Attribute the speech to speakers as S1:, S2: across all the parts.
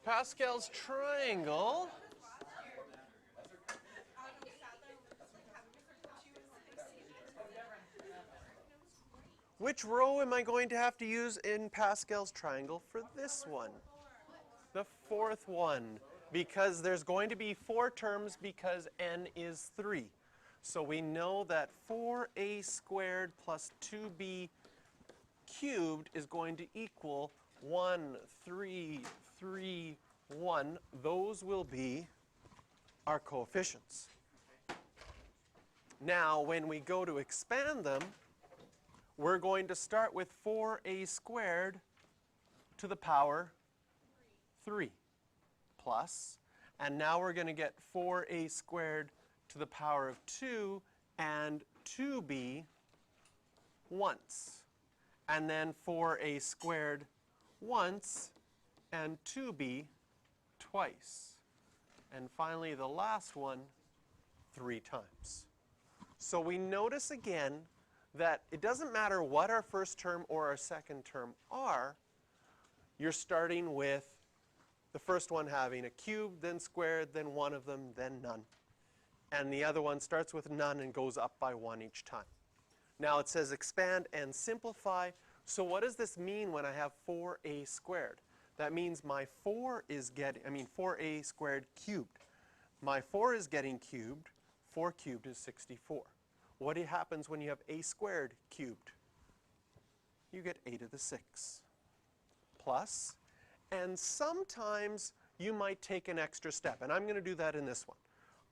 S1: Pascal's triangle. Which row am I going to have to use in Pascal's triangle for this one? The fourth one, because there's going to be 4 terms because n is 3. So we know that 4a squared plus 2b cubed is going to equal 1, 3, 3, 1. Those will be our coefficients. Now, when we go to expand them, we're going to start with 4a squared to the power 3 plus, and now we're going to get 4a squared to the power of 2 and 2b once, and then 4a squared once and 2b twice, and finally the last one 3 times. So we notice again that it doesn't matter what our first term or our second term are, you're starting with the first one having a cube, then squared, then one of them, then none. And the other one starts with none and goes up by 1 each time. Now it says expand and simplify. So what does this mean when I have 4a squared? That means my 4a squared cubed. My 4 is getting cubed. 4 cubed is 64. What happens when you have a squared cubed? You get a to the 6 plus. And sometimes you might take an extra step, and I'm going to do that in this one.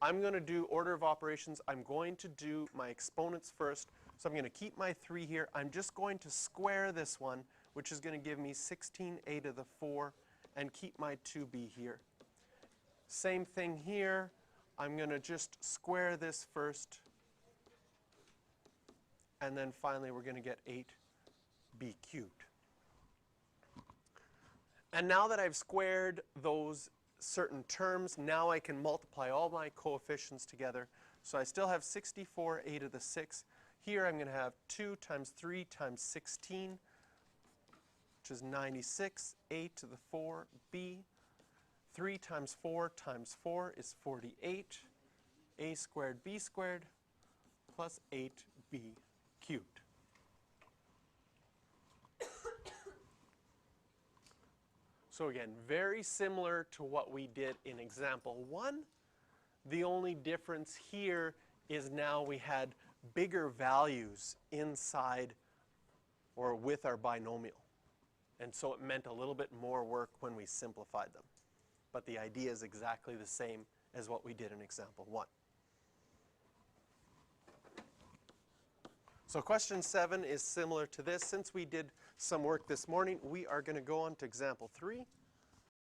S1: I'm going to do order of operations. I'm going to do my exponents first. So I'm going to keep my 3 here. I'm just going to square this one, which is going to give me 16a to the 4, and keep my 2b here. Same thing here. I'm going to just square this first, and then finally we're going to get 8b cubed. And now that I've squared those certain terms, now I can multiply all my coefficients together. So I still have 64a to the 6. Here I'm going to have 2 times 3 times 16, which is 96, a to the 4b. 3 times 4 times 4 is 48, a squared b squared plus 8b cubed. So again, very similar to what we did in example 1. The only difference here is now we had bigger values inside or with our binomial. And so it meant a little bit more work when we simplified them. But the idea is exactly the same as what we did in example 1. So question 7 is similar to this. Since we did some work this morning, we are going to go on to example 3.